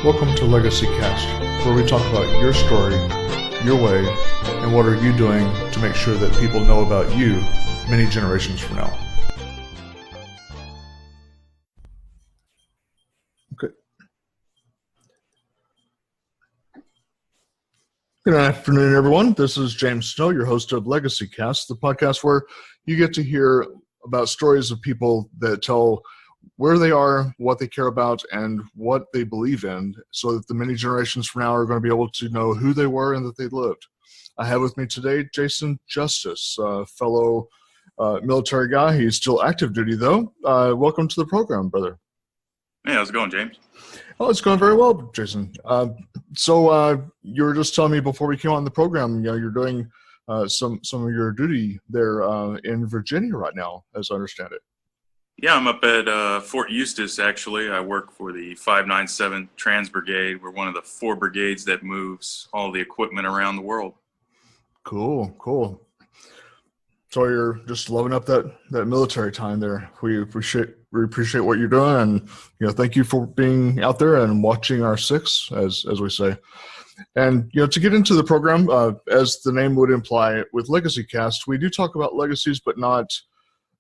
Welcome to Legacy Cast, where we talk about your story, your way, and what are you doing to make sure that people know about you many generations from now. Okay. Good afternoon, everyone. This is James Snow, your host of Legacy Cast, the podcast where you get to hear about stories of people that tell where they are, what they care about, and what they believe in, so that the many generations from now are going to be able to know who they were and that they lived. I have with me today Jason Justice, a fellow military guy. He's still active duty, though. Welcome to the program, brother. Hey, how's it going, James? Oh, it's going very well, Jason. So you were just telling me before we came on the program, you're doing some of your duty there in Virginia right now, as I understand it. Yeah, I'm up at Fort Eustis, actually. I work for the 597 Trans Brigade. We're one of the 4 brigades that moves all the equipment around the world. Cool. So you're just loving up that military time there. We appreciate what you're doing, and thank you for being out there and watching our 6, as we say. And to get into the program, as the name would imply, with Legacy Cast, we do talk about legacies, but not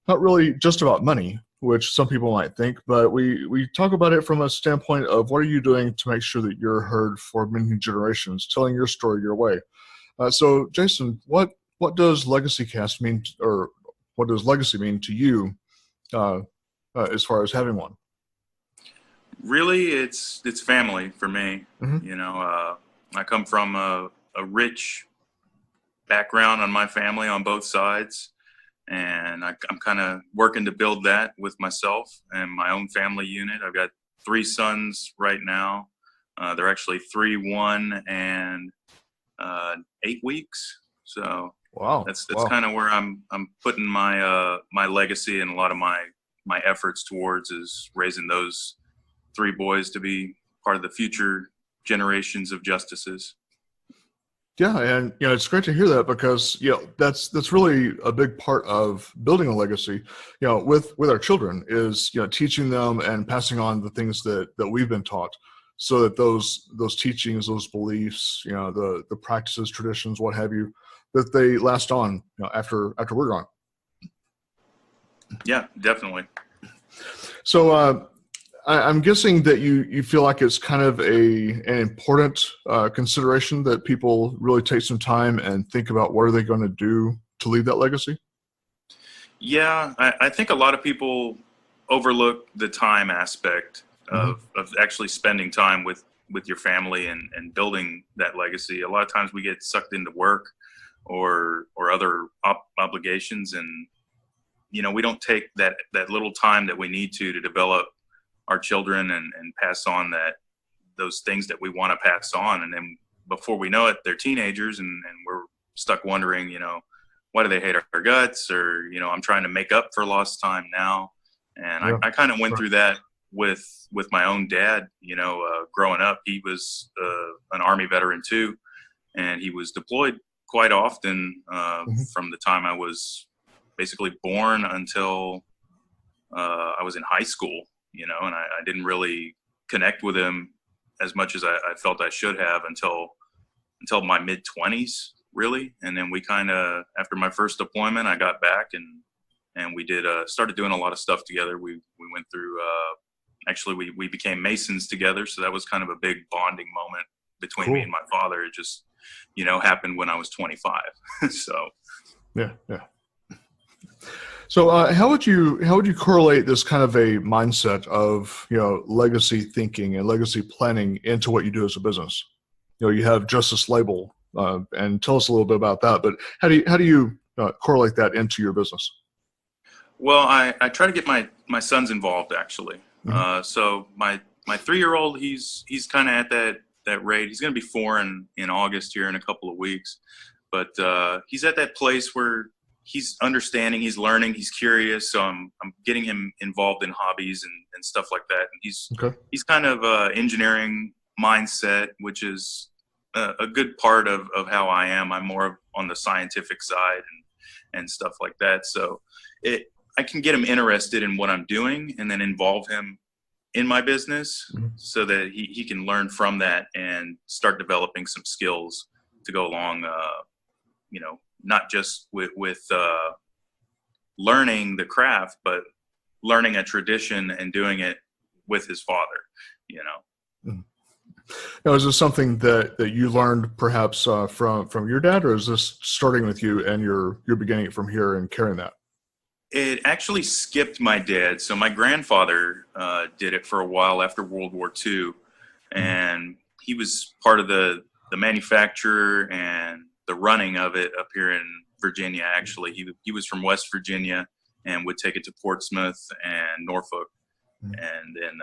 really just about money, which some people might think, but we talk about it from a standpoint of what are you doing to make sure that you're heard for many generations, telling your story your way. So, Jason, what does Legacy Cast mean, or what does legacy mean to you as far as having one? Really, it's family for me. Mm-hmm. I come from a rich background on my family on both sides. And I'm kind of working to build that with myself and my own family unit. I've got 3 sons right now. They're actually 3, 1, and 8 weeks. So wow, that's kind of where I'm putting my my legacy and a lot of my efforts towards, is raising those 3 boys to be part of the future generations of justices. Yeah, and it's great to hear that, because that's really a big part of building a legacy. With our children is teaching them and passing on the things that we've been taught, so that those teachings, those beliefs, the practices, traditions, what have you, that they last on after we're gone. Yeah, definitely. So I'm guessing that you feel like it's kind of an important consideration that people really take some time and think about what are they going to do to leave that legacy? Yeah, I think a lot of people overlook the time aspect of actually spending time with your family and building that legacy. A lot of times we get sucked into work or other obligations, and we don't take that little time that we need to develop our children and pass on those things that we want to pass on. And then before we know it, they're teenagers, and we're stuck wondering, why do they hate our guts? Or, I'm trying to make up for lost time now. And yeah. I kind of went through that with my own dad. Growing up, he was an Army veteran too, and he was deployed quite often from the time I was basically born until I was in high school. And I didn't really connect with him as much as I felt I should have until my mid-20s, really. And then we kind of, after my first deployment, I got back and we did started doing a lot of stuff together. We went through, actually we became Masons together, so that was kind of a big bonding moment between me and my father. It just, happened when I was 25. So yeah. So how would you correlate this kind of a mindset of legacy thinking and legacy planning into what you do as a business? You have Justice Label, and tell us a little bit about that. But how do you correlate that into your business? Well, I try to get my sons involved, actually. Mm-hmm. So my 3-year-old, he's kind of at that rate. He's going to be 4 in August here in a couple of weeks, but he's at that place where he's understanding, he's learning, he's curious. So I'm getting him involved in hobbies and stuff like that. And he's kind of engineering mindset, which is a good part of how I am. I'm more on the scientific side and stuff like that. So I can get him interested in what I'm doing and then involve him in my business Mhm. so that he can learn from that and start developing some skills to go along, not just with learning the craft, but learning a tradition and doing it with his father, you know. Mhm. Now, is this something that you learned perhaps from your dad, or is this starting with you and you're beginning it from here and carrying that? It actually skipped my dad. So my grandfather did it for a while after World War II, Mhm. and he was part of the manufacturer and the running of it up here in Virginia. Actually, he was from West Virginia and would take it to Portsmouth and Norfolk, Mhm. and then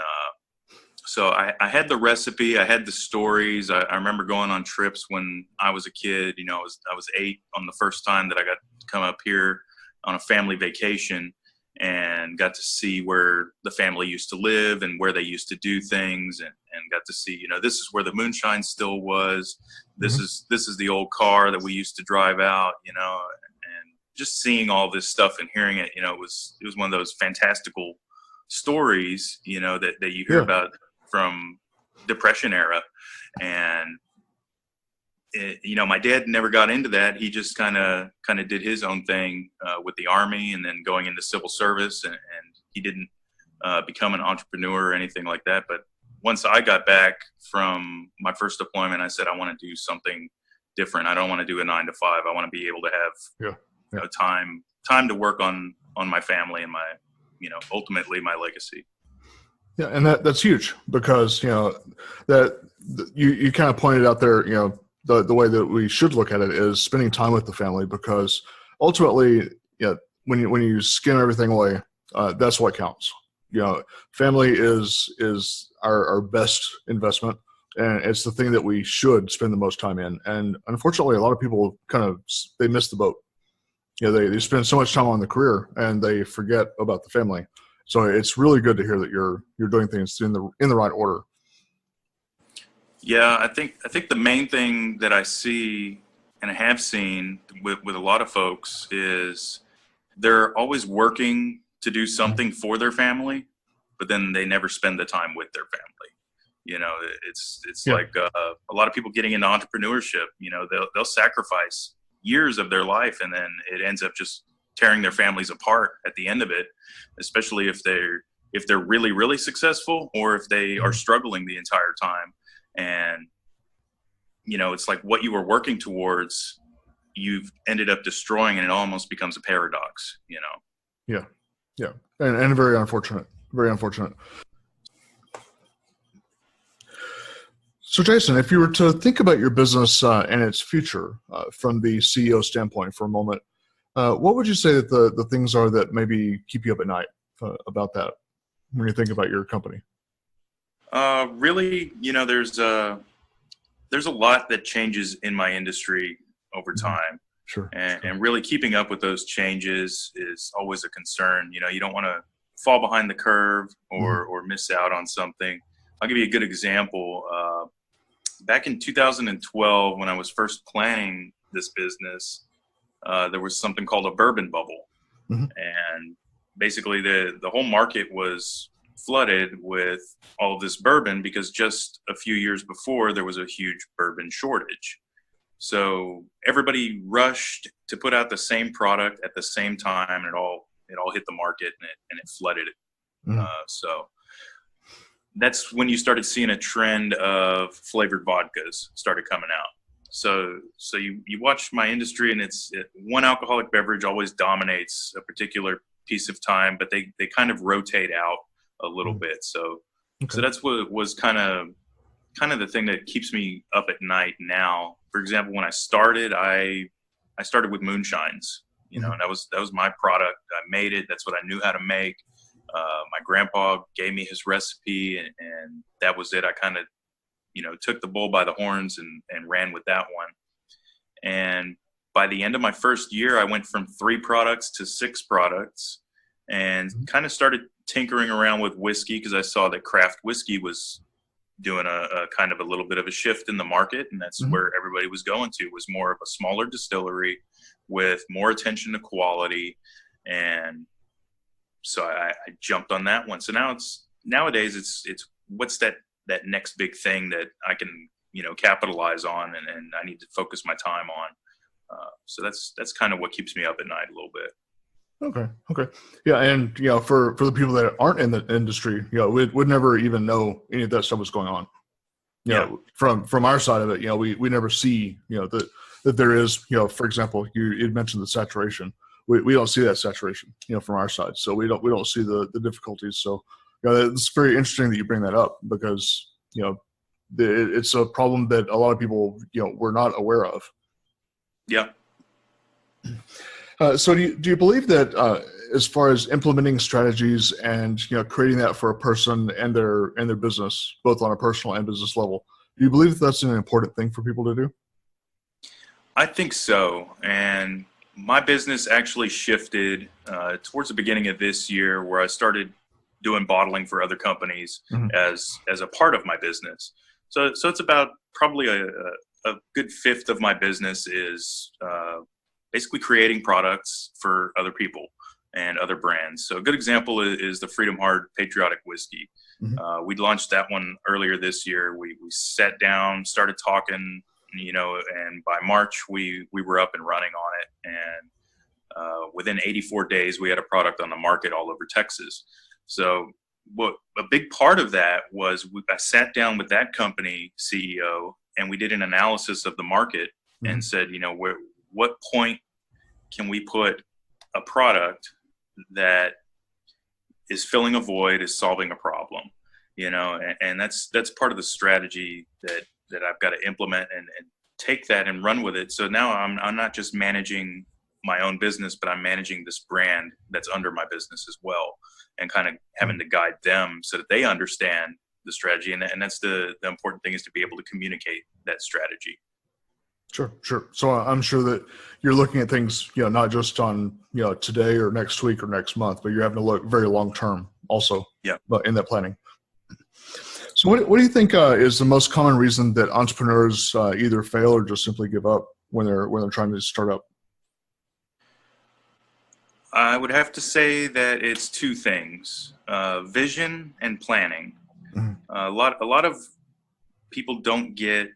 so I had the recipe, I had the stories. I remember going on trips when I was a kid. You know, I was 8 on the first time that I got to come up here on a family vacation and got to see where the family used to live and where they used to do things, and got to see, you know, this is where the moonshine still was. Mhm. This is the old car that we used to drive out, you know, and just seeing all this stuff and hearing it, you know, it was one of those fantastical stories, you know, that you hear Yeah. about from Depression era. And you know, my dad never got into that. He just kind of did his own thing with the Army, and then going into civil service, and he didn't become an entrepreneur or anything like that. But once I got back from my first deployment, I said, I want to do something different. I don't want to do a 9 to 5. I want to be able to have, Yeah. you know, time to work on my family and my, you know, ultimately my legacy. Yeah, and that's huge because, you know, that you kind of pointed out there, you know, the way that we should look at it is spending time with the family, because ultimately, you know, when you skin everything away, that's what counts. You know, family is our best investment, and it's the thing that we should spend the most time in. And unfortunately, a lot of people they miss the boat. You know, they spend so much time on the career and they forget about the family. So it's really good to hear that you're doing things in the right order. Yeah, I think the main thing that I see and I have seen with a lot of folks is they're always working to do Mhm. something for their family, but then they never spend the time with their family. You know, it's Yeah. like a lot of people getting into entrepreneurship. You know, they'll sacrifice years of their life, and then it ends up just tearing their families apart at the end of it. Especially if they're really successful, or if they are Mhm. struggling the entire time. And you know, it's like what you were working towards, you've ended up destroying, and it almost becomes a paradox. You know. Yeah. Yeah. And very unfortunate. Very unfortunate. So, Jason, if you were to think about your business and its future from the CEO standpoint for a moment, what would you say that the things are that maybe keep you up at night about that when you think about your company? Really, you know, there's a lot that changes in my industry over Mhm. time, Sure. Sure. and really keeping up with those changes is always a concern. You know, you don't want to fall behind the curve Mhm. or miss out on something. I'll give you a good example. Back in 2012, when I was first planning this business, there was something called a bourbon bubble, Mhm. and basically the whole market was flooded with all of this bourbon because just a few years before there was a huge bourbon shortage. So everybody rushed to put out the same product at the same time, and it all hit the market, and it flooded it. Mhm. So that's when you started seeing a trend of flavored vodkas started coming out. So you watch my industry, and one alcoholic beverage always dominates a particular piece of time, but they kind of rotate out a little Mhm. bit. So Okay. that's what was kind of the thing that keeps me up at night now. For example, when I started with moonshines, you know, Mhm. and that was my product. I made it. That's what I knew how to make. My grandpa gave me his recipe, and that was it. I kind of, you know, took the bull by the horns and ran with that one. And by the end of my first year, I went from 3 products to 6 products, and Mhm. kind of started tinkering around with whiskey because I saw that craft whiskey was doing a kind of a little bit of a shift in the market, and that's Mhm. where everybody was going to, was more of a smaller distillery with more attention to quality. And so I jumped on that one. So now nowadays it's what's that next big thing that I can, capitalize on, and I need to focus my time on. So that's kind of what keeps me up at night a little bit. Okay. Yeah. And, for the people that aren't in the industry, we'd never even know any of that stuff was going on. From our side of it, we never see, that there is, for example, you'd mentioned the saturation. We don't see that saturation, from our side. So we don't see the difficulties. So, it's very interesting that you bring that up, because, it's a problem that a lot of people, were not aware of. Yeah. So do you believe that, as far as implementing strategies and, creating that for a person and their business, both on a personal and business level, do you believe that that's an important thing for people to do? I think so. And my business actually shifted towards the beginning of this year, where I started doing bottling for other companies as a part of my business. So it's about probably a good fifth of my business is basically creating products for other people and other brands. So a good example is the Freedom Hard Patriotic Whiskey. We launched that one earlier this year. We sat down, started talking, and by March we were up and running on it. And within 84 days, we had a product on the market all over Texas. So what a big part of that was, I sat down with that company CEO and we did an analysis of the market and said, what point can we put a product that is filling a void, is solving a problem, and that's part of the strategy that I've got to implement and take that and run with it. So now I'm not just managing my own business, but I'm managing this brand that's under my business as well, and kind of having to guide them so that they understand the strategy. And that's the important thing, is to be able to communicate that strategy. Sure. So I'm sure that you're looking at things, not just on, today or next week or next month, but you're having to look very long term also. Yeah. But in that planning. So what do you think is the most common reason that entrepreneurs either fail or just simply give up when they're trying to start up? I would have to say that it's two things: vision and planning. A lot of people don't get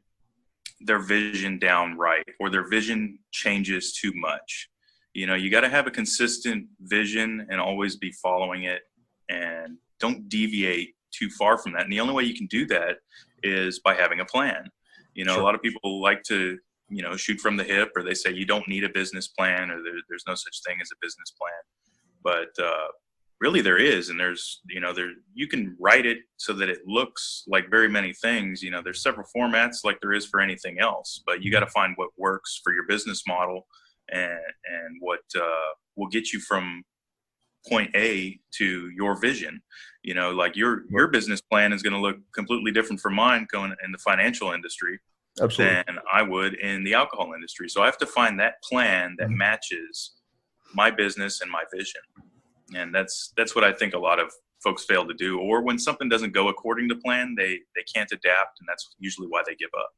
their vision down right, or their vision changes too much. You got to have a consistent vision and always be following it, and don't deviate too far from that. And the only way you can do that is by having a plan. Sure. A lot of people like to, shoot from the hip, or they say you don't need a business plan, or there's no such thing as a business plan. But really there is, and there's, you can write it so that it looks like very many things. There's several formats like there is for anything else, but you got to find what works for your business model and what will get you from point A to your vision. Like your business plan is going to look completely different from mine going in the financial industry. Absolutely. Than I would in the alcohol industry. So I have to find that plan that matches my business and my vision. And that's what I think a lot of folks fail to do. Or when something doesn't go according to plan, they can't adapt, and that's usually why they give up.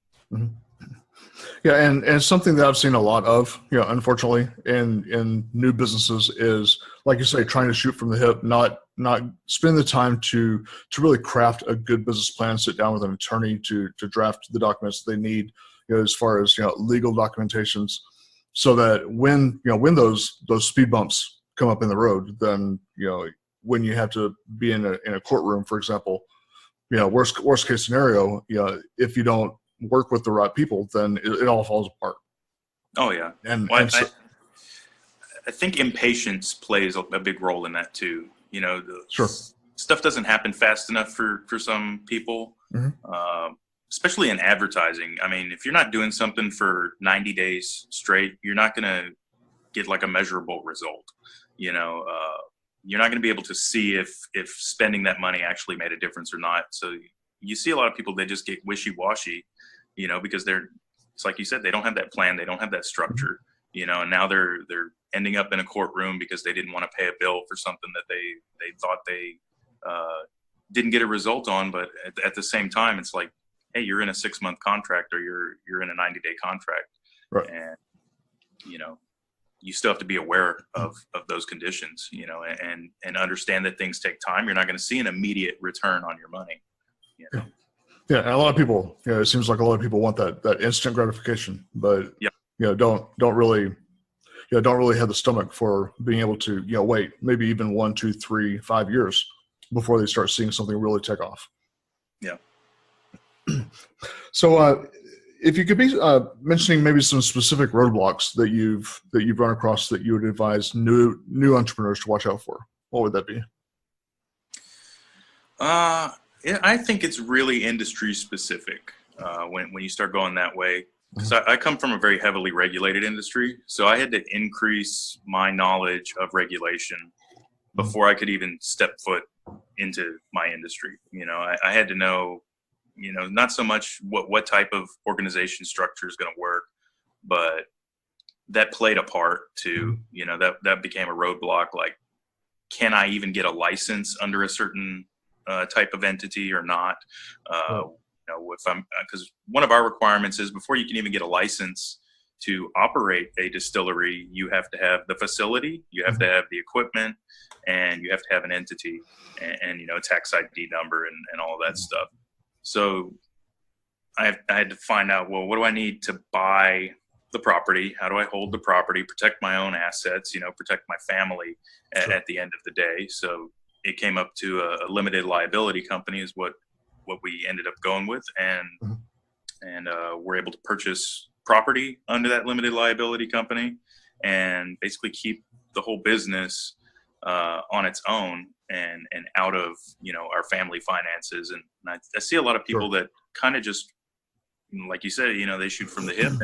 Yeah, and something that I've seen a lot of, unfortunately, in new businesses is, like you say, trying to shoot from the hip, not spend the time to really craft a good business plan, sit down with an attorney to draft the documents they need, as far as legal documentations, so that when those speed bumps come up in the road, then when you have to be in a courtroom, for example, worst case scenario, if you don't work with the right people, then it all falls apart. Oh yeah. I think impatience plays a big role in that too. Sure. Stuff doesn't happen fast enough for some people, especially in advertising. I mean, if you're not doing something for 90 days straight, you're not going to get like a measurable result. You're not going to be able to see if spending that money actually made a difference or not. So you see a lot of people, they just get wishy-washy, because it's like you said, they don't have that plan, they don't have that structure, and now they're ending up in a courtroom because they didn't want to pay a bill for something that they thought they didn't get a result on. But at the same time, it's like, hey, you're in a 6-month contract, or you're in a 90-day contract, right? And you still have to be aware of those conditions, you know, and understand that things take time. You're not going to see an immediate return on your money, you know? Yeah. And a lot of people, you know, it seems like a lot of people want that instant gratification, but, Yeah. you know, don't really have the stomach for being able to, you know, wait maybe even 1, 2, 3, 5 years before they start seeing something really take off. Yeah. So, if you could be mentioning maybe some specific roadblocks that you've run across that you would advise new entrepreneurs to watch out for, what would that be? Yeah, I think it's really industry specific when you start going that way. Because I come from a very heavily regulated industry, so I had to increase my knowledge of regulation before I could even step foot into my industry. You know, I had to know, you know, not so much what type of organization structure is going to work, but that played a part to, you know, that became a roadblock. Like, can I even get a license under a certain type of entity or not? You know, because one of our requirements is before you can even get a license to operate a distillery, you have to have the facility, you have to have the equipment, and you have to have an entity and you know, a tax ID number and all of that stuff. So I had to find out, well, what do I need to buy the property? How do I hold the property, protect my own assets, you know, protect my family at the end of the day? So it came up to a limited liability company is what we ended up going with. And we're able to purchase property under that limited liability company and basically keep the whole business on its own and out of, you know, our family finances. And I see a lot of people that kind of just, like you said, you know, they shoot from the hip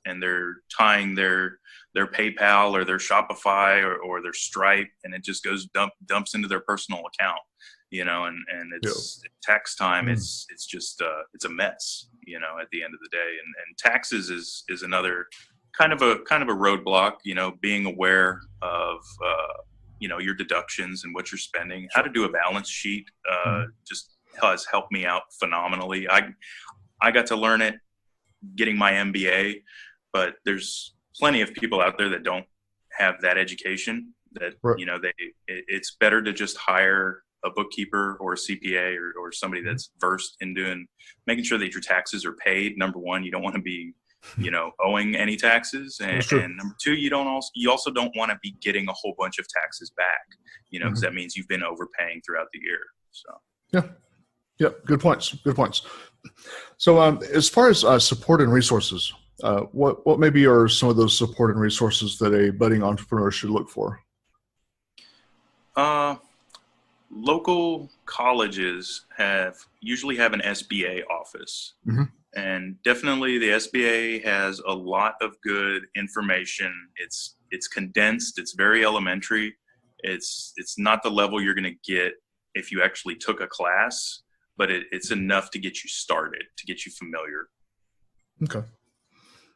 and they're tying their PayPal or their Shopify or their Stripe, and it just goes dumps into their personal account, you know, and it's tax time. It's just it's a mess, you know, at the end of the day. And taxes is another kind of a roadblock, you know, being aware of you know, your deductions and what you're spending. How to do a balance sheet just has helped me out phenomenally. I got to learn it getting my MBA, but there's plenty of people out there that don't have that education that, you know, it's better to just hire a bookkeeper or a CPA or somebody that's versed in making sure that your taxes are paid. Number one, you don't want to be, you know, owing any taxes. And number two, you also don't want to be getting a whole bunch of taxes back, you know, because that means you've been overpaying throughout the year. So, yeah. Good points. So, as far as support and resources, what maybe are some of those support and resources that a budding entrepreneur should look for? Local colleges usually have an SBA office, and definitely the SBA has a lot of good information. It's condensed. It's very elementary. It's not the level you're going to get if you actually took a class, but it's enough to get you started, to get you familiar. Okay.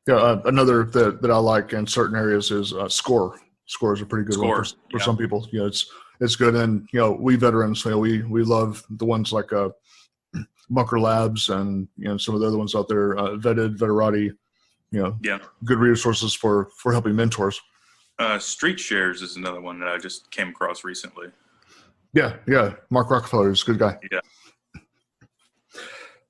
Yeah, another that I like in certain areas is SCORE. SCORE is a pretty good one for some people. You know, it's good, and you know, we veterans, you know, we love the ones like Bunker Labs and, you know, some of the other ones out there, Veterati. You know, good resources for helping mentors. Street Shares is another one that I just came across recently. Yeah. Mark Rockefeller is a good guy. Yeah.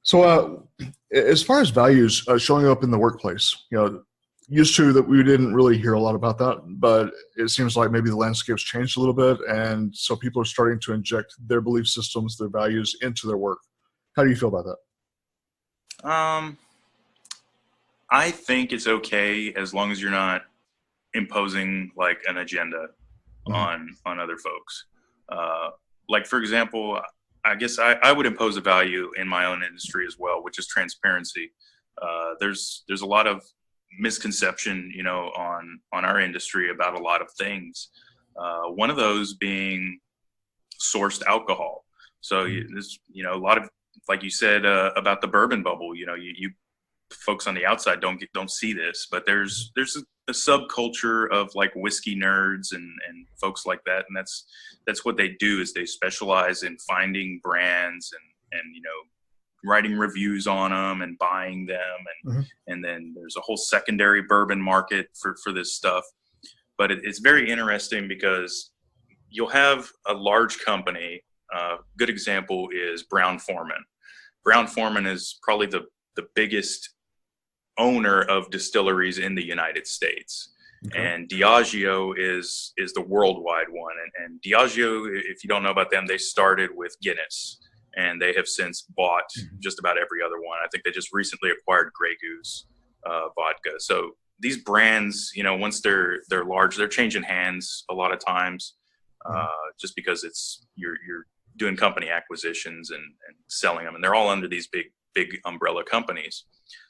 So, as far as values showing up in the workplace, you know, used to that we didn't really hear a lot about that, but it seems like maybe the landscape's changed a little bit, and so people are starting to inject their belief systems, their values into their work. How do you feel about that? I think it's okay as long as you're not imposing like an agenda on other folks. Like, for example, I guess I would impose a value in my own industry as well, which is transparency. There's a lot of misconception, you know, on our industry about a lot of things. One of those being sourced alcohol. So there's, you know, a lot of, like you said, about the bourbon bubble, you know, you folks on the outside don't see this, but there's a subculture of like whiskey nerds and folks like that. And that's what they do, is they specialize in finding brands and, you know, writing reviews on them and buying them. And then there's a whole secondary bourbon market for this stuff. But it's very interesting because you'll have a large company. Good example is Brown-Forman. Brown-Forman is probably the biggest owner of distilleries in the United States. Okay. And Diageo is the worldwide one. And Diageo, if you don't know about them, they started with Guinness, and they have since bought just about every other one. I think they just recently acquired Grey Goose vodka. So these brands, you know, once they're large, they're changing hands a lot of times, just because it's you're doing company acquisitions and selling them, and they're all under these big umbrella companies.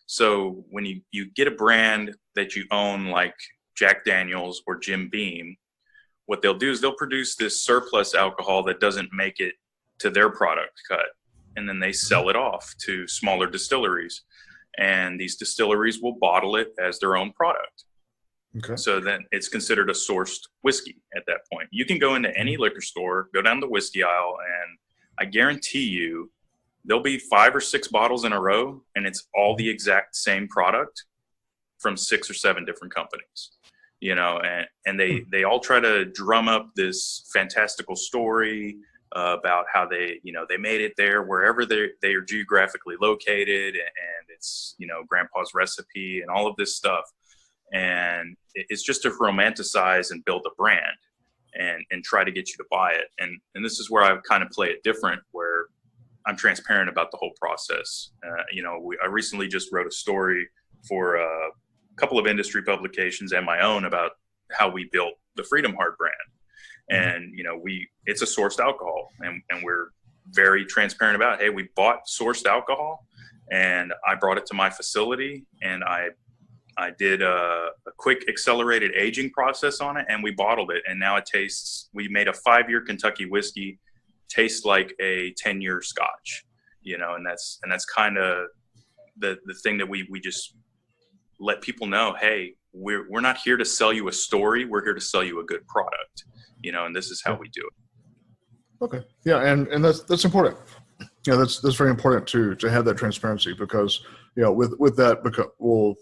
So when you get a brand that you own, like Jack Daniels or Jim Beam, what they'll do is they'll produce this surplus alcohol that doesn't make it to their product cut, and then they sell it off to smaller distilleries, and these distilleries will bottle it as their own product. Okay. So then it's considered a sourced whiskey at that point. You can go into any liquor store, go down the whiskey aisle, and I guarantee you there'll be 5 or 6 bottles in a row, and it's all the exact same product from 6 or 7 different companies, you know, and they all try to drum up this fantastical story about how they made it there, wherever they are geographically located, and it's, you know, grandpa's recipe and all of this stuff. And it's just to romanticize and build a brand and try to get you to buy it. And this is where I kind of play it different, where I'm transparent about the whole process. You know, I recently just wrote a story for a couple of industry publications and my own about how we built the Freedom Hard brand. And, you know, it's a sourced alcohol, and we're very transparent about, hey, we bought sourced alcohol, and I brought it to my facility, and I did a quick accelerated aging process on it, and we bottled it. And now we made a 5-year Kentucky whiskey taste like a 10-year Scotch, you know, and that's kind of the thing that we just let people know, hey, we're not here to sell you a story. We're here to sell you a good product, you know, and this is how we do it. Okay. Yeah. And that's important. Yeah, that's very important to have that transparency, because, you know, with that will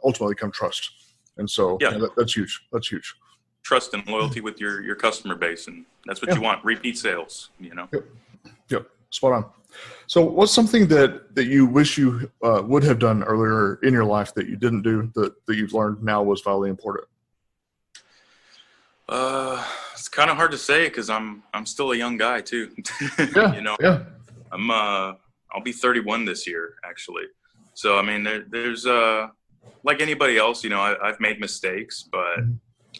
ultimately come trust. And so that's huge. That's huge. Trust and loyalty with your customer base, and that's what you want. Repeat sales, you know. Yep. Spot on. So what's something that you wish you would have done earlier in your life that you didn't do that you've learned now was vitally important? It's kind of hard to say, because I'm still a young guy too. Yeah. You know. Yeah. I'll be 31 this year, actually. So I mean, there's like anybody else, you know, I've made mistakes, but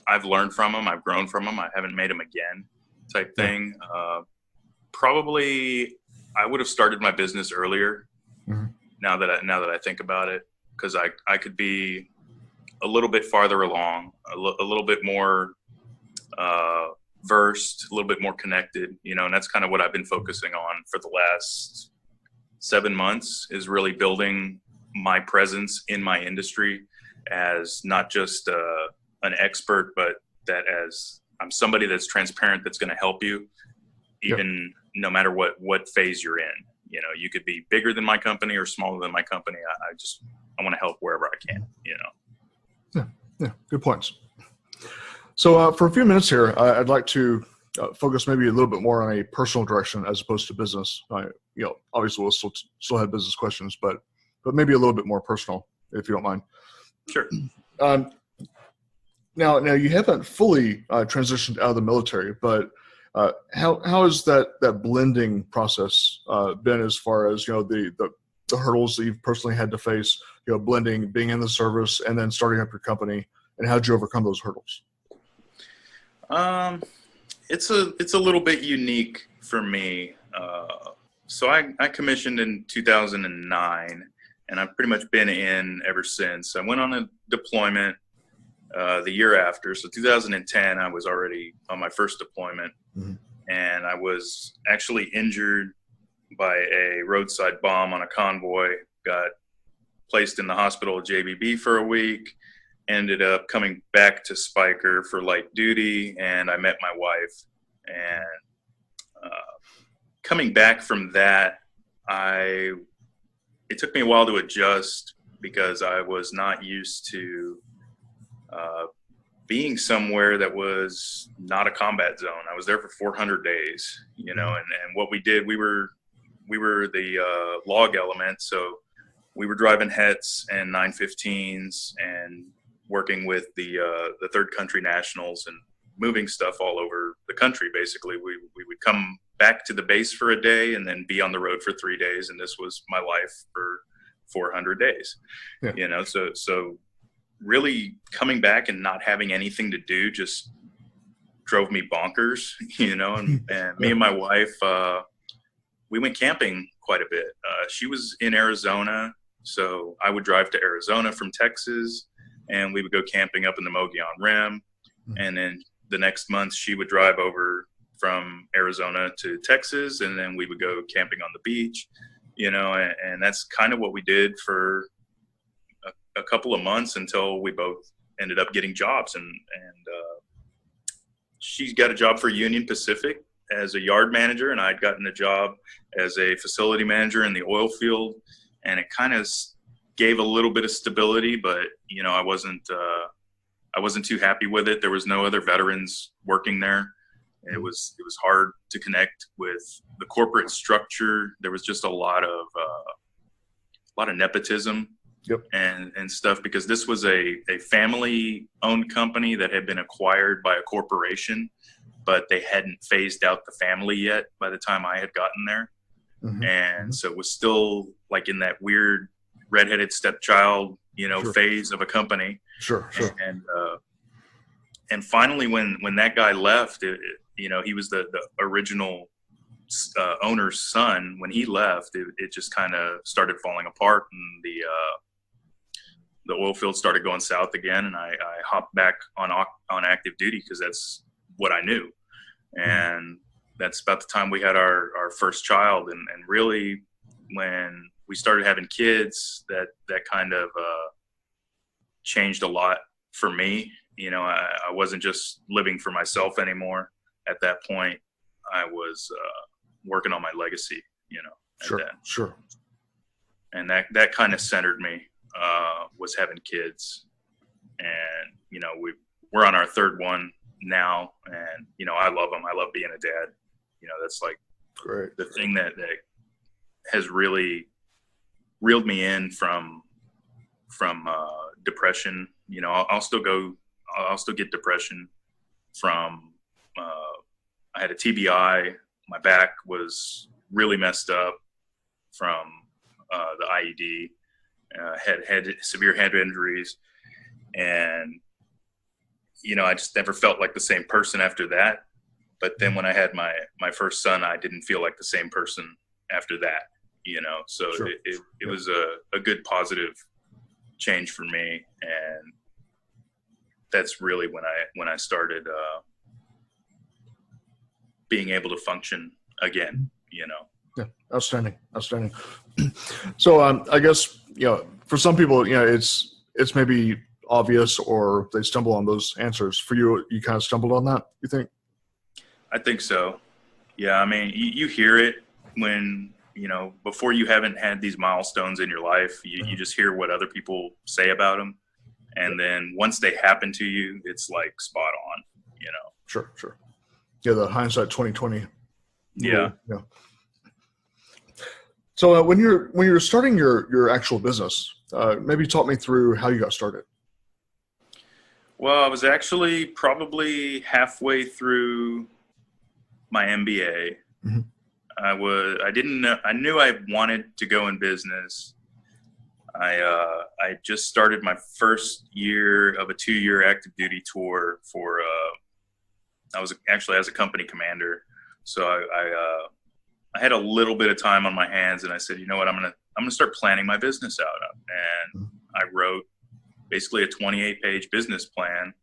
I've learned from them. I've grown from them. I haven't made them again, type thing. Probably I would have started my business earlier. Now that I think about it, because I could be a little bit farther along, a little bit more versed, a little bit more connected, you know, and that's kind of what I've been focusing on for the last 7 months, is really building my presence in my industry as not just an expert, but that as I'm somebody that's transparent, that's going to help you, even no matter what phase you're in. You know, you could be bigger than my company or smaller than my company. I want to help wherever I can, you know. Yeah. Good points. So for a few minutes here, I'd like to focus maybe a little bit more on a personal direction as opposed to business. You know, obviously we'll still have business questions, but maybe a little bit more personal, if you don't mind. Sure. Now you haven't fully transitioned out of the military, but how has that blending process been, as far as, you know, the hurdles that you've personally had to face, you know, blending, being in the service, and then starting up your company, and how'd you overcome those hurdles? It's a little bit unique for me. So I commissioned in 2009, and I've pretty much been in ever since. I went on a deployment the year after. So 2010, I was already on my first deployment, and I was actually injured by a roadside bomb on a convoy, got placed in the hospital at JBB for a week, ended up coming back to Spiker for light duty, and I met my wife. And coming back from that, it took me a while to adjust, because I was not used to being somewhere that was not a combat zone. I was there for 400 days, you know, and what we did, we were the log element. So we were driving hets and 915s and working with the third country nationals and moving stuff all over the country. Basically, we would come back to the base for a day and then be on the road for 3 days. And this was my life for 400 days, you know, so really coming back and not having anything to do just drove me bonkers, you know, and me and my wife, we went camping quite a bit. She was in Arizona, so I would drive to Arizona from Texas, and we would go camping up in the Mogollon Rim. And then the next month she would drive over from Arizona to Texas, and then we would go camping on the beach, you know, and that's kind of what we did for a couple of months until we both ended up getting jobs. And she's got a job for Union Pacific as a yard manager, and I'd gotten a job as a facility manager in the oil field, and it kind of gave a little bit of stability, but you know, I wasn't too happy with it. There was no other veterans working there. It was hard to connect with the corporate structure. There was just a lot of nepotism and stuff, because this was a family owned company that had been acquired by a corporation, but they hadn't phased out the family yet by the time I had gotten there. And so it was still like in that weird redheaded stepchild, you know, phase of a company. And finally, when that guy left, you know, he was the original owner's son. When he left, it just kind of started falling apart, and the oil field started going south again. And I hopped back on active duty because that's what I knew. And that's about the time we had our first child. And really, when we started having kids, that kind of changed a lot for me. You know, I wasn't just living for myself anymore. At that point, I was working on my legacy, you know. And that kind of centered me, was having kids. And, you know, we're on our third one now, and, you know, I love them. I love being a dad. You know, that's like the thing that has really reeled me in from depression. You know, I'll still get depression from, I had a TBI. My back was really messed up from the IED. Had severe head injuries, and you know, I just never felt like the same person after that. But then when I had my first son, I didn't feel like the same person after that. You know, so it was a good positive change for me, and that's really when I started being able to function again, you know. Yeah, outstanding. So I guess, you know, for some people, you know, it's maybe obvious, or they stumble on those answers. For you, you kind of stumbled on that, you think? I think so. Yeah, I mean, you hear it when, you know, before you haven't had these milestones in your life, you just hear what other people say about them. And then once they happen to you, it's like spot on, you know. Sure. Yeah, the hindsight 2020. Yeah. So when you're starting your actual business, maybe talk me through how you got started. Well, I was actually probably halfway through my MBA. I knew I wanted to go in business. I just started my first year of a 2-year active duty tour for, I was actually as a company commander. So I had a little bit of time on my hands, and I said, you know what, I'm gonna start planning my business out. And I wrote basically a 28-page business plan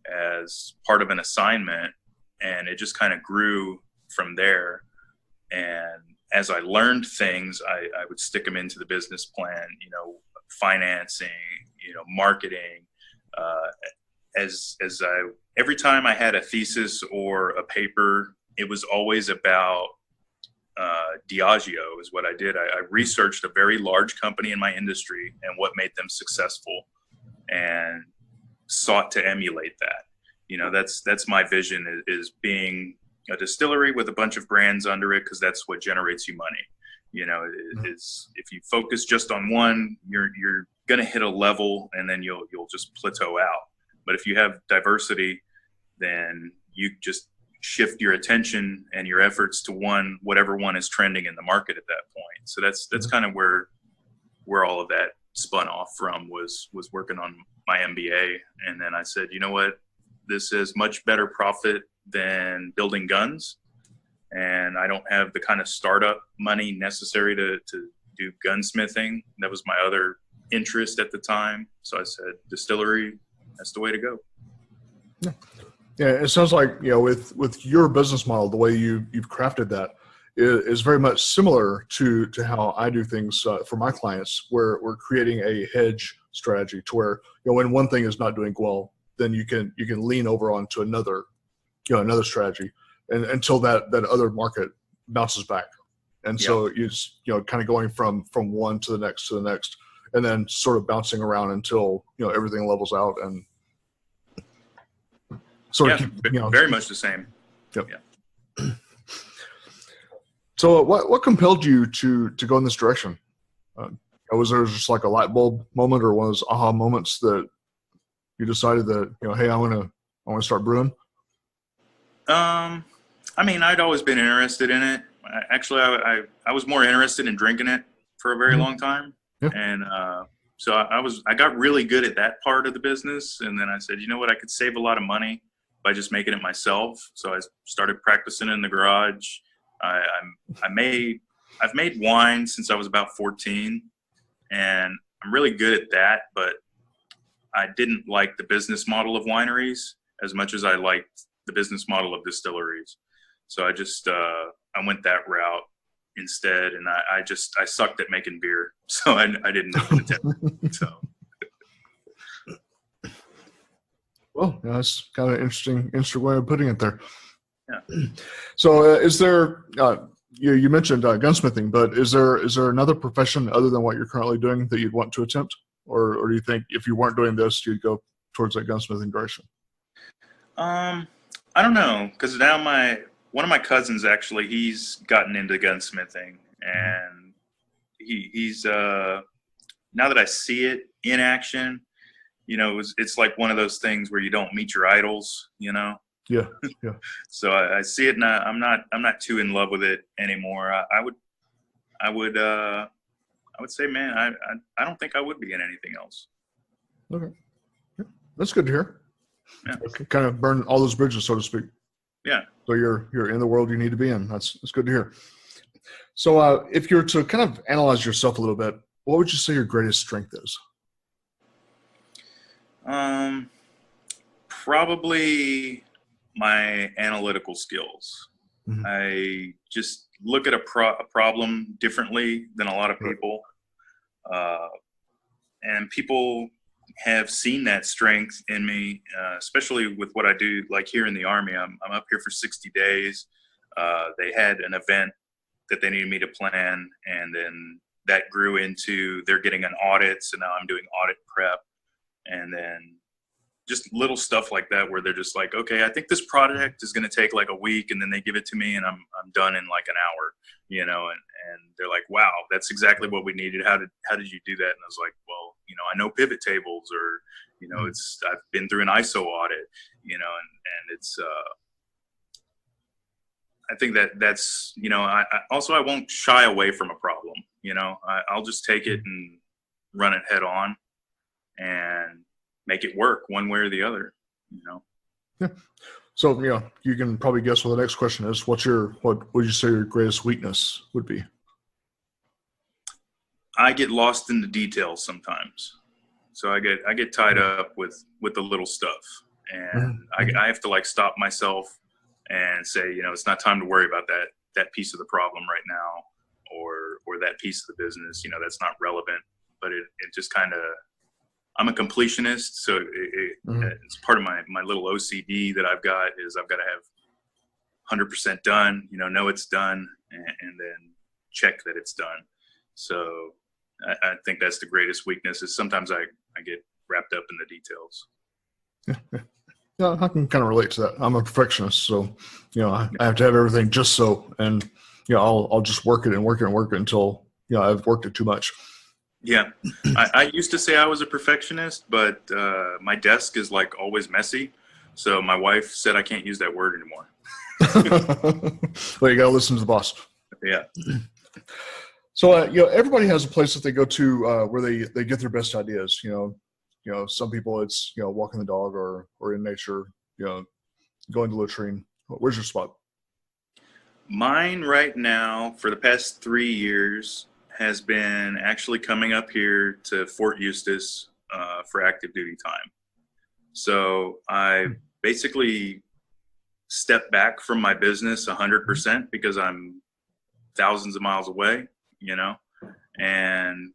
as part of an assignment, and it just kind of grew from there. And as I learned things, I would stick them into the business plan, you know, financing, you know, marketing. Every time I had a thesis or a paper, it was always about Diageo is what I did. I researched a very large company in my industry and what made them successful, and sought to emulate that. That's my vision, is being a distillery with a bunch of brands under it, because that's what generates you money. Is if you focus just on one, you're going to hit a level and then you'll just plateau out. But if you have diversity, then you just shift your attention and your efforts to whatever one is trending in the market at that point. So that's kind of where all of that spun off from, was working on my MBA. And then I said, you know what, this is much better profit than building guns. And I don't have the kind of startup money necessary to do gunsmithing. That was my other interest at the time. So I said, distillery, that's the way to go. Yeah, it sounds like, with your business model, the way you've crafted that is very much similar to how I do things for my clients, where we're creating a hedge strategy to where, when one thing is not doing well, then you can lean over onto another strategy, and until that other market bounces back. And so you just, kind of going from one to the next, and then sort of bouncing around until, everything levels out, and sort of keep, very much the same. Yep. Yeah. So what compelled you to go in this direction? Was there just like a light bulb moment, or one of those aha moments that you decided that, hey, I want to start brewing? I mean, I'd always been interested in it. Actually, I was more interested in drinking it for a very long time. Yeah. And so I got really good at that part of the business. And then I said, you know what, I could save a lot of money by just making it myself. So I started practicing in the garage. I've made wine since I was about 14, and I'm really good at that, but I didn't like the business model of wineries as much as I liked the business model of distilleries. So I just, I went that route instead. And I sucked at making beer. So I didn't attempt. So. Well, that's kind of an interesting way of putting it there. Yeah. So is there, you mentioned gunsmithing, but is there another profession other than what you're currently doing that you'd want to attempt? Or do you think if you weren't doing this, you'd go towards that gunsmithing direction? I don't know, because now one of my cousins, actually, he's gotten into gunsmithing, and he's now that I see it in action, it's like one of those things where you don't meet your idols, Yeah. So I see it, and I'm not too in love with it anymore. I would say, man, I don't think I would be in anything else. Okay. Yeah. That's good to hear. Yeah. Okay. Kind of burn all those bridges, so to speak. Yeah. So you're in the world you need to be in. That's good to hear. So if you're to kind of analyze yourself a little bit, what would you say your greatest strength is? Probably my analytical skills. Mm-hmm. I just look at a problem differently than a lot of people. And people have seen that strength in me, especially with what I do, like here in the Army. I'm up here for 60 days. They had an event that they needed me to plan, and then that grew into they're getting an audit, so now I'm doing audit prep. And then just little stuff like that where they're just like, okay, I think this project is going to take like a week, and then they give it to me and I'm done in like an hour, and they're like, wow, that's exactly what we needed. How did you do that? And I was like, well, I know pivot tables, or, I've been through an ISO audit, and it's, I think that's, I won't shy away from a problem, I'll just take it and run it head on and make it work one way or the other, Yeah. So, you can probably guess what the next question is. What would you say your greatest weakness would be? I get lost in the details sometimes. So I get tied up with the little stuff, and I have to like stop myself and say, it's not time to worry about that piece of the problem right now, or that piece of the business, that's not relevant. But it just kind of, I'm a completionist, so it's part of my little OCD that I've got is I've got to have 100% done, know it's done, and then check that it's done. So I think that's the greatest weakness is sometimes I get wrapped up in the details. Yeah, I can kind of relate to that. I'm a perfectionist, so I have to have everything just so, and I'll just work it and work it and work it until I've worked it too much. Yeah, I used to say I was a perfectionist, but my desk is like always messy. So my wife said I can't use that word anymore. Well, you got to listen to the boss. Yeah. So everybody has a place that they go to where they get their best ideas. Some people it's walking the dog or in nature. Going to latrine. Where's your spot? Mine right now for the past 3 years has been actually coming up here to Fort Eustis for active duty time. So I basically stepped back from my business 100% because I'm thousands of miles away, and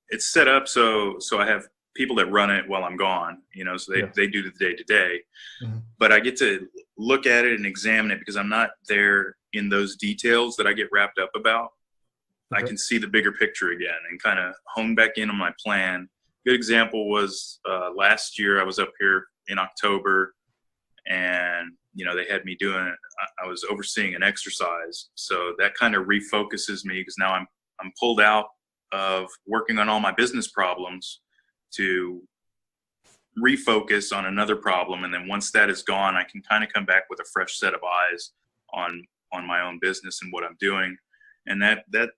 it's set up so I have people that run it while I'm gone, so they do the day to day, but I get to look at it and examine it because I'm not there in those details that I get wrapped up about. Okay. I can see the bigger picture again and kind of hone back in on my plan. Good example was last year I was up here in October, and they had me I was overseeing an exercise, so that kind of refocuses me because now I'm pulled out of working on all my business problems to refocus on another problem, and then once that is gone, I can kind of come back with a fresh set of eyes on my own business and what I'm doing. And that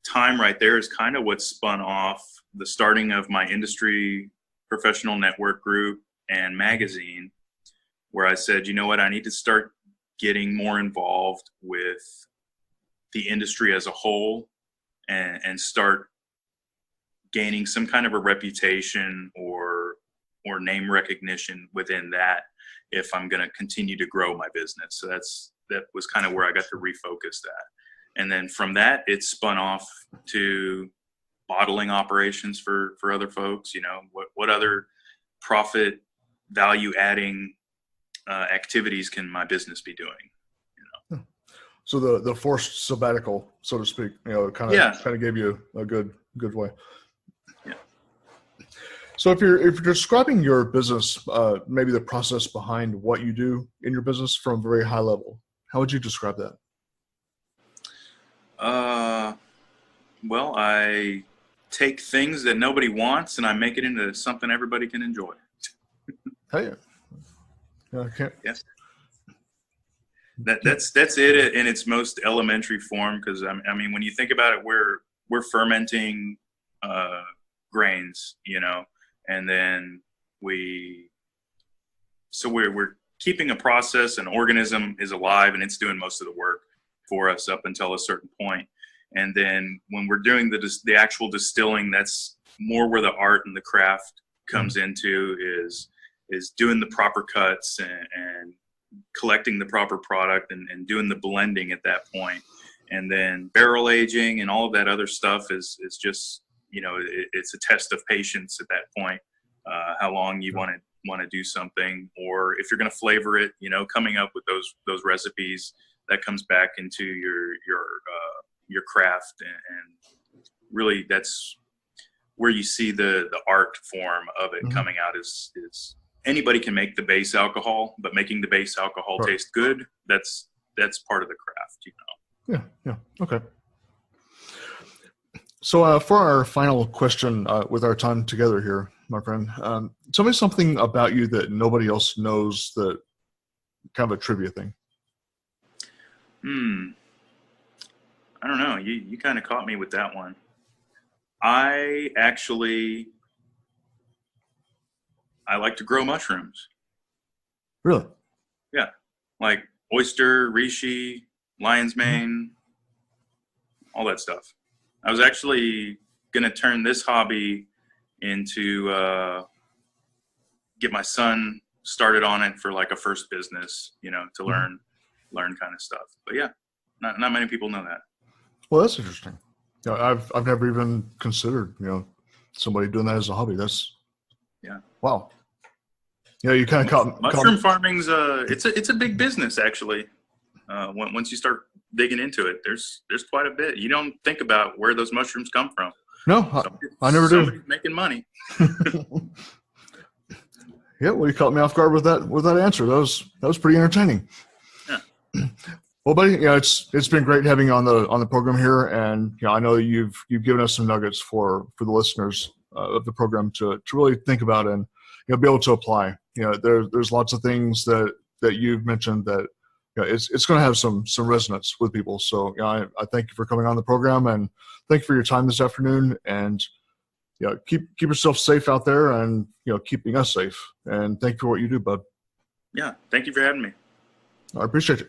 time right there is kind of what spun off the starting of my industry professional network group and magazine, where I said, I need to start getting more involved with the industry as a whole and start gaining some kind of a reputation or name recognition within that if I'm going to continue to grow my business. So that was kind of where I got to refocus that. And then from that, it spun off to bottling operations for other folks. What other profit value adding activities can my business be doing? So the forced sabbatical, so to speak, kind of gave you a good way. Yeah. So if you're describing your business, maybe the process behind what you do in your business from a very high level, how would you describe that? Well, I take things that nobody wants and I make it into something everybody can enjoy. Hey. Okay. Yes. That's it in its most elementary form, because I mean when you think about it, we're fermenting grains, and then we're keeping a process. An organism is alive and it's doing most of the work for us up until a certain point. And then when we're doing the actual distilling, that's more where the art and the craft comes into, is doing the proper cuts and collecting the proper product and doing the blending at that point. And then barrel aging and all of that other stuff is just, it's a test of patience at that point, how long you want to do something, or if you're going to flavor it, coming up with those recipes that comes back into your craft. And really that's where you see the art form of it coming out is anybody can make the base alcohol, but making the base alcohol taste good, that's part of the craft, Yeah. Okay. So for our final question with our time together here, my friend, tell me something about you that nobody else knows, that kind of a trivia thing. I don't know. You kind of caught me with that one. I like to grow mushrooms. Really? Yeah. Like oyster, reishi, lion's mane, all that stuff. I was actually going to turn this hobby into get my son started on it for like a first business, to learn kind of stuff. But yeah, not many people know that. Well, that's interesting. I've never even considered, somebody doing that as a hobby. That's wow. You kind of caught mushroom farming's it's a big business actually. Once you start digging into it, there's quite a bit. You don't think about where those mushrooms come from. No, I never do. Somebody's making money. Yeah, well, you caught me off guard with that answer. That was pretty entertaining. Yeah. Well, buddy, it's been great having you on the program here, and I know you've given us some nuggets for the listeners of the program to really think about and be able to apply. There's lots of things that you've mentioned that it's going to have some resonance with people. So I thank you for coming on the program, and thank you for your time this afternoon. And keep yourself safe out there, and keeping us safe. And thank you for what you do, bud. Yeah, thank you for having me. I appreciate it.